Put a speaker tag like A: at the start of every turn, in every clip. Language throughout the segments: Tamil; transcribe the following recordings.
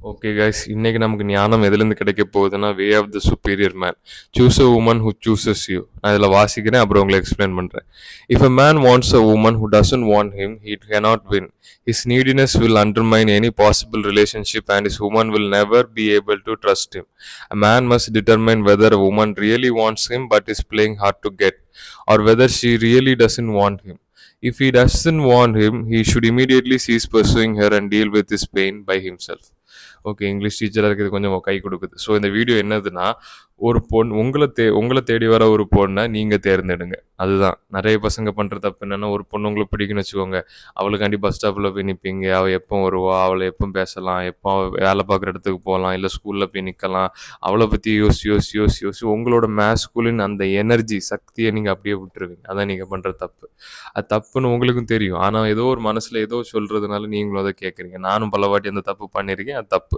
A: ஓகே கைஸ், இன்னைக்கு நமக்கு ஞானம் எதுலேருந்து கிடைக்க போகுதுன்னா, way of the superior man. Choose a woman who chooses you. நான் இதில் வாசிக்கிறேன், அப்புறம் உங்களுக்கு எக்ஸ்பிளைன் பண்ணுறேன். If a man wants a woman who doesn't want him, he cannot win. His neediness will undermine any possible relationship and his woman will never be able to trust him. A man must determine whether a woman really wants him but is playing hard to get, or whether she really doesn't want him. If he doesn't want him, he should immediately cease pursuing her and deal with his pain by himself. Okay, English டீச்சராக இருக்கிறது கொஞ்சம் கை கொடுக்குது. ஸோ இந்த வீடியோ என்னதுன்னா, ஒரு உங்களை தேடி வர ஒரு பொண்ணை நீங்கள் தேர்ந்தெடுங்க. அதுதான் நிறைய பசங்க பண்ணுற தப்பு. என்னென்னா, ஒரு பொண்ணு உங்களுக்கு பிடிக்குன்னு வச்சுக்கோங்க, அவளுக்காண்டி பஸ் ஸ்டாப்பில் போய் நிற்பீங்க. அவள் எப்போ வருவா, அவளை எப்போ பேசலாம், எப்போ அவள் வேலை பார்க்குற இடத்துக்கு போகலாம், இல்லை ஸ்கூலில் போய் நிற்கலாம், அவளை பற்றி யோசி உங்களோட மேஸ்குலின் அந்த எனர்ஜி சக்தியை நீங்கள் அப்படியே விட்டுருவீங்க. அதான் நீங்கள் பண்ணுற தப்பு. அது தப்புன்னு உங்களுக்கும் தெரியும். ஆனால் ஏதோ ஒரு மனசில் ஏதோ சொல்கிறதுனால நீங்களும் அதை கேட்குறீங்க. நானும் பல வாட்டி அந்த தப்பு பண்ணியிருக்கேன். அது தப்பு.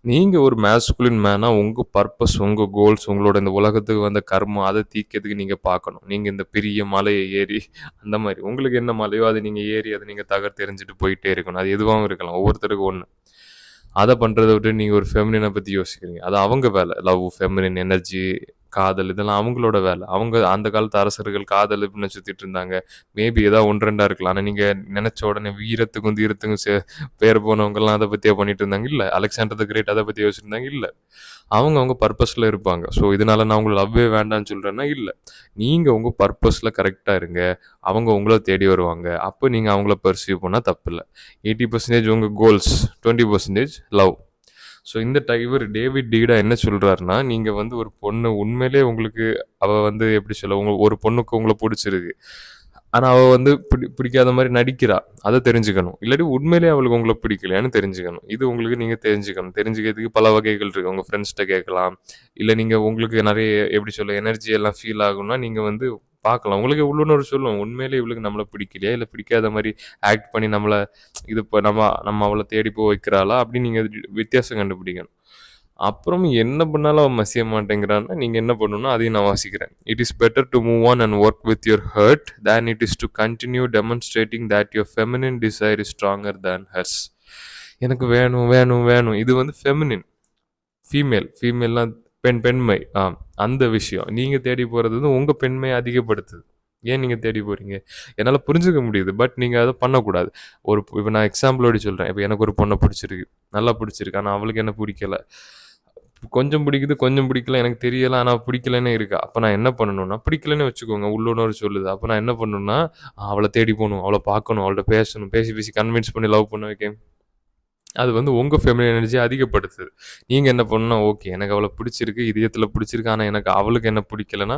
A: நீங்கள் ஒரு மேஸ்குலின் மேனாக உங்கள் பர்பஸ், உங்கள் கோல்ஸ், உங்களோட இந்த உலகத்துக்கு வந்த கர்மம், அதை தீக்கிறதுக்கு நீங்கள் பார்க்கணும். நீங்கள் இந்த பெரிய மலையை ஏறி அந்த மாதிரி உங்களுக்கு என்ன மலையோ அதை நீங்கள் ஏறி அதை நீங்கள் தெரிஞ்சுட்டு போயிட்டே இருக்கணும். அது எதுவாகவும் இருக்கலாம், ஒவ்வொருத்தருக்கும் ஒன்று. அதை பண்ணுறதை விட்டு நீங்கள் ஒரு ஃபெமினினை பற்றி யோசிக்கிறீங்க. அது அவங்க வேலை. லவ், ஃபெமினின் எனர்ஜி, காதல், இதெல்லாம் அவங்களோட வேலை. அவங்க அந்த காலத்து அரசர்கள் காதல் இப்படின்னு சுற்றிட்டு இருந்தாங்க. மேபி ஏதாவது ஒன்று ரெண்டாக இருக்கலாம். ஆனால் நீங்கள் நினச்ச உடனே வீரத்துக்கும் தீரத்துக்கும் பேர் போனவங்கெல்லாம் அதை பற்றியே பண்ணிட்டு இருந்தாங்க. இல்லை, அலெக்சாண்டர் த கிரேட் அதை பற்றி யோசிச்சிருந்தாங்க. இல்லை, அவங்க பர்பஸில் இருப்பாங்க. ஸோ இதனால் நான் உங்களை லவ்வே வேண்டான்னு சொல்கிறேன்னா இல்லை. நீங்கள் உங்கள் பர்பஸில் கரெக்டாக இருங்க. அவங்க உங்களை தேடி வருவாங்க. அப்போ நீங்கள் அவங்கள பர்சீவ் பண்ணால் தப்பு இல்லை. 80% உங்கள் கோல்ஸ், 20% லவ். ஸோ இந்த இவர் டேவிட் டீடா என்ன சொல்கிறாருன்னா, நீங்கள் ஒரு பொண்ணு உண்மையிலே உங்களுக்கு அவள் எப்படி சொல்ல, ஒரு பொண்ணுக்கு உங்களை பிடிச்சிருக்கு, ஆனால் அவள் பிடிக்காத மாதிரி நடிக்கிறா, அதை தெரிஞ்சுக்கணும். இல்லாட்டி உண்மையிலே அவளுக்கு உங்களை பிடிக்கலையான்னு தெரிஞ்சுக்கணும். இது உங்களுக்கு நீங்கள் தெரிஞ்சுக்கணும். தெரிஞ்சுக்கிறதுக்கு பல வகைகள் இருக்குது. உங்கள் ஃப்ரெண்ட்ஸ்கிட்ட கேட்கலாம். இல்லை நீங்கள் உங்களுக்கு நிறைய எனர்ஜி எல்லாம் ஃபீல் ஆகும்னா நீங்கள் பார்க்கலாம். உங்களுக்கு உள்ளுணர்வு சொல்லும், உண்மையிலே இவளுக்கு நம்மளை பிடிக்கலையா, இல்லை பிடிக்காத மாதிரி ஆக்ட் பண்ணி நம்மளை இது இப்போ நம்ம அவளை தேடி போய் வைக்கிறாளா அப்படின்னு நீங்கள் வித்தியாசம் கண்டுபிடிக்கணும். அப்புறம் என்ன பண்ணாலும் அவன் மசிய மாட்டேங்கிறான்னா, நீங்கள் என்ன பண்ணணும்னா அதையும் நான் வாசிக்கிறேன். It is better to move on and work with your heart than it is to continue demonstrating that your feminine desire is stronger than hers. எனக்கு வேணும் வேணும் வேணும், இது ஃபெமினின். ஃபீமேல்லாம் பெண்மை. அந்த விஷயம் நீங்கள் தேடி போகிறது உங்கள் பெண்மையை அதிகப்படுத்துது. ஏன் நீங்கள் தேடி போகிறீங்க என்னால் புரிஞ்சுக்க முடியுது. பட் நீங்கள் அதை பண்ணக்கூடாது. இப்போ நான் எக்ஸாம்பிளோடு சொல்கிறேன். இப்போ எனக்கு ஒரு பொண்ணை பிடிச்சிருக்கு, நல்லா பிடிச்சிருக்கு, ஆனால் அவளுக்கு என்ன பிடிக்கலை. கொஞ்சம் பிடிக்குது, கொஞ்சம் பிடிக்கல, எனக்கு தெரியலை, ஆனால் பிடிக்கலன்னு இருக்கா. அப்போ நான் என்ன பண்ணணும்னா, பிடிக்கலன்னு வச்சுக்கோங்க, உள்ளுணர்வு சொல்லுது. அப்போ நான் என்ன பண்ணணும்னா, அவளை தேடி போகணும், அவளை பார்க்கணும், அவள்கிட்ட பேசணும், பேசி கன்வின்ஸ் பண்ணி லவ் பண்ண வைக்க. அது உங்கள் ஃபெமிலின் எனர்ஜியை அதிகப்படுத்துது. நீங்கள் என்ன பண்ணணும்னா, ஓகே எனக்கு அவளை பிடிச்சிருக்கு, இதயத்தில் பிடிச்சிருக்கு, ஆனால் எனக்கு அவளுக்கு என்ன பிடிக்கலைன்னா,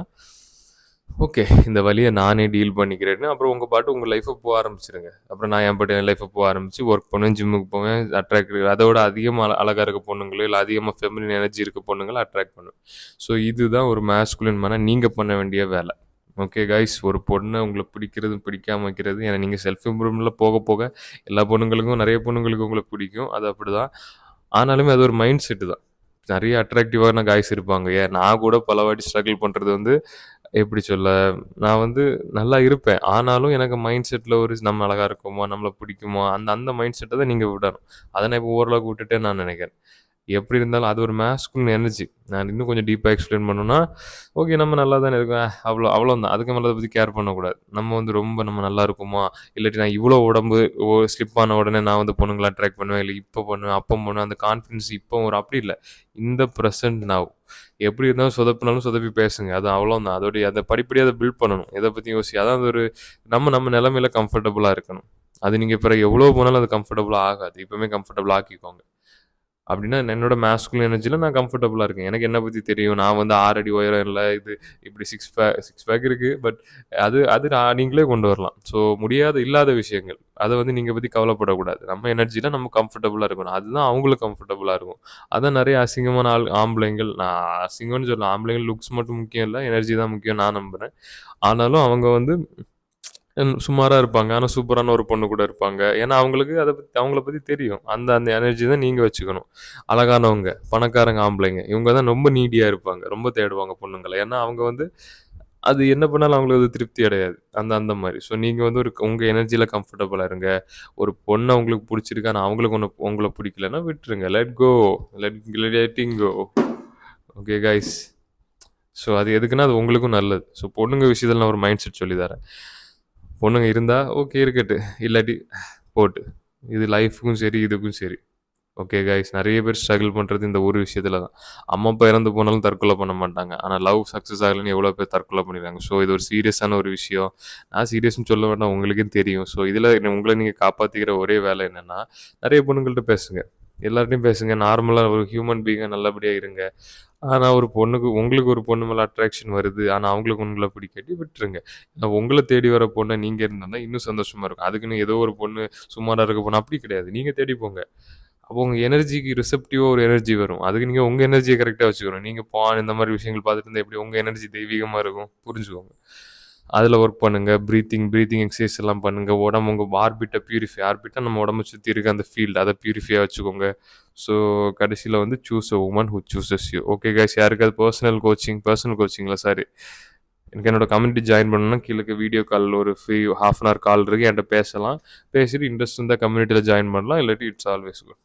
A: ஓகே இந்த வழியை நானே டீல் பண்ணிக்கிறேன்னு அப்புறம் உங்கள் பாட்டு உங்கள் லைஃப்பை போக ஆரம்பிச்சிருங்க. அப்புறம் நான் என் பாட்டு என் லைஃப்பை போக ஆரம்பித்து ஒர்க் பண்ணுவேன், ஜிம்முக்கு போவேன், அட்ராக்ட் அதோட அதிகமாக அழகாக இருக்க பொண்ணுங்களோ இல்லை அதிகமாக ஃபெமிலின் எனர்ஜி இருக்க பொண்ணுங்களை அட்ராக்ட் பண்ணுவேன். ஸோ இதுதான் ஒரு மேஸ்குலின் மேனாக நீங்கள் பண்ண வேண்டிய வேலை. ஓகே கைஸ், ஒரு பொண்ணை உங்களை பிடிக்கிறது பிடிக்காமல் வைக்கிறது, ஏன்னா நீங்கள் செல்ஃப் இம்ப்ரூவ்மெண்ட்டில் போக போக எல்லா பொண்ணுங்களுக்கும் நிறைய பொண்ணுங்களுக்கும் உங்களை பிடிக்கும், அது அப்படி தான். ஆனாலுமே அது ஒரு மைண்ட் செட்டு தான். நிறைய அட்ராக்டிவான காய்ஸ் இருப்பாங்க. ஏன் நான் கூட பல வாட்டி ஸ்ட்ரகிள் பண்ணுறது எப்படி சொல்ல, நான் நல்லா இருப்பேன். ஆனாலும் எனக்கு மைண்ட் செட்டில் ஒரு நம்ம அழகாக இருக்குமா, நம்மளை பிடிக்குமா, அந்த மைண்ட் செட்டை தான் நீங்கள் விடணும். அதை நான் இப்போ ஓரளவுக்கு விட்டுட்டேன்னு நான் நினைக்கிறேன். எப்படி இருந்தாலும் அது ஒரு மேஸ்குலின் எனர்ஜி. நான் இன்னும் கொஞ்சம் டீப்பாக எக்ஸ்பிளைன் பண்ணணும்னா, ஓகே நம்ம நல்லா தானே இருக்கோம், அவ்வளோதான். அதுக்கு மேலே அதை பற்றி கேர் பண்ணக்கூடாது. நம்ம ரொம்ப நம்ம நல்லா இருக்குமா, இல்லாட்டி நான் இவ்வளோ உடம்பு ஸ்லிப் ஆன உடனே நான் பொண்ணுங்களை அட்ராக்ட் பண்ணுவேன், இல்லை இப்போ பண்ணுவேன், அப்போ பண்ணுவேன், அந்த கான்ஃபிடன்ஸ் இப்போ அப்படி இல்லை. இந்த ப்ரெசன்ட் நான் எப்படி இருந்தாலும் சொதப்பினாலும் சொதப்பி பேசுங்க, அது அவ்வளோதான். அதை படிப்படியாக அதை பில்ட் பண்ணணும். எதை பற்றி அதான் அது ஒரு நம்ம நிலைமையில கம்ஃபர்டபுளாக இருக்கணும். அது நீங்கள் பிறகு எவ்வளோ போனாலும் அது கம்ஃபர்டபுளாக ஆகாது. இப்போவுமே கம்ஃபர்டபுளாக ஆக்கிக்கோங்க. அப்படின்னா என்னோட மேஸ்குலின் எனர்ஜியில் நான் கம்ஃபர்டபுளாக இருக்கேன். எனக்கு என்ன பற்றி தெரியும், நான் 6 அடி உயரம் இல்லை, இது இப்படி சிக்ஸ் பேக் இருக்குது. பட் அது நீங்களே கொண்டு வரலாம். ஸோ இல்லாத விஷயங்கள் அதை நீங்கள் பற்றி கவலைப்படக்கூடாது. நம்ம எனர்ஜியில் நம்ம கம்ஃபர்டபுளாக இருக்கணும். அதுதான் அவங்களுக்கு கம்ஃபர்டபுளாக இருக்கும். அதான் நிறைய அசிங்கமான ஆம்பளைங்கள், நான் அசிங்கம்னு சொல்லலாம், ஆம்பளைங்கள் லுக்ஸ் மட்டும் முக்கியம் இல்லை, எனர்ஜி தான் முக்கியம் நான் நம்புகிறேன். ஆனாலும் அவங்க சுமாராக இருப்பாங்க, ஆனால் சூப்பரான ஒரு பொண்ணு கூட இருப்பாங்க. ஏன்னா அவங்களுக்கு அவங்கள பற்றி தெரியும். அந்த எனர்ஜி தான் நீங்கள் வச்சுக்கணும். அழகானவங்க, பணக்காரங்க, ஆம்பளைங்க, இவங்க தான் ரொம்ப நீடியாக இருப்பாங்க, ரொம்ப தேடுவாங்க பொண்ணுங்களை. ஏன்னா அவங்க அது என்ன பண்ணாலும் அவங்களுக்கு அது திருப்தி அடையாது. அந்த அந்த மாரி. ஸோ நீங்க வந்து உங்க எனர்ஜில கம்ஃபர்டபுளா இருங்க. ஒரு பொண்ண உங்களுக்கு புடிச்சிருக்கு. ஆனா அவங்களுக்கு உங்கள புடிக்கலன்னா விட்டுருங்க. Let go. Letting go. Okay guys. So அது எதுக்குன்னா, அது உங்களுக்கும் நல்லது. ஸோ பொண்ணுங்க விஷயத்துல நான் ஒரு மைண்ட் செட் சொல்லி தரேன். பொண்ணுங்க இருந்தா ஓகே இருக்கட்டு. இல்லாட்டி போட்டு. இது லைஃப்க்கும் சரி, இதுக்கும் சரி. Okay guys. நெறைய பேர் ஸ்ட்ரகிள் பண்றது இந்த ஒரு விஷயத்துல தான். அம்மா, அப்பா இறந்து போனாலும் தற்கொலை பண்ண மாட்டாங்க. ஆனா லவ் சக்சஸ் ஆகலன்னு எவ்வளோ பேர் தற்கொலை பண்ணிருக்காங்க. ஸோ இது ஒரு சீரியஸான ஒரு விஷயம். நான் சீரியஸ்ன்னு சொல்ல வேண்டாம். உங்களுக்கே தெரியும். ஸோ இதுல உங்கள நீங்க காப்பாத்திக்கிற ஒரே வேலை என்னன்னா, நெறைய பொண்ணுங்கள்ட்ட பேசுங்க. எல்லார்ட்டயும் பேசுங்க. நார்மலா ஒரு ஹியூமன் பீயிங்கா நல்லபடியா இருங்க. ஆனா ஒரு பொண்ணுக்கு உங்களுக்கு ஒரு பொண்ணு மேல அட்ராக்ஷன் வருது. ஆனா அவங்களுக்கு உங்கள பிடிக்காட்டி விட்டுருங்க. உங்கள தேடி வர பொண்ண நீங்க இருந்தோம்னா இன்னும் சந்தோஷமா இருக்கும். அதுக்குன்னு ஏதோ ஒரு பொண்ணு சுமாரா இருக்க பொண்ணு அப்படி கிடையாது. நீங்க தேடி போங்க. அப்போ உங்க எனர்ஜிக்கு ரிசப்டிவா ஒரு எனர்ஜி வரும். அதுக்கு நீங்க உங்க எனர்ஜிய கரெக்ட்டா வச்சுக்கணும். நீங்க பான் இந்த மாரி விஷயங்கள் பார்த்துட்டு இருந்தா எப்படி உங்க எனர்ஜி தெய்வீகமா இருக்கும்? புரிஞ்சுக்கோங்க. அதுல ஒர்க் பண்ணுங்க. பிரீத்திங் எக்சர்சைஸ் எல்லாம் பண்ணுங்க. உங்க ஹார்ட் பியூரிஃபை நம்ம உடம்ப சுத்தி இருக்க அந்த ஃபீல்ட் அத பியூரிஃபையா வச்சுக்கோங்க. ஸோ கடைசில வந்து choose a woman who chooses you. Okay guys யாருக்காவது பர்சனல் கோச்சிங்ல சாரி எனக்கு என்னோட கம்யூனிட்டி ஜாயின் பண்ணணும்னா கீழ இருக்க வீடியோ கால் ஒரு ஃப்ரீ 1/2 அன் ஹவர் கால் இருக்கு. என்ட்ட பேசலாம். பேசிட்டு இன்ட்ரெஸ்ட் இருந்தா கம்யூனிட்டில ஜாயின் பண்ணலாம். இல்லாட்டி இட்ஸ் ஆல்வேஸ் குட்.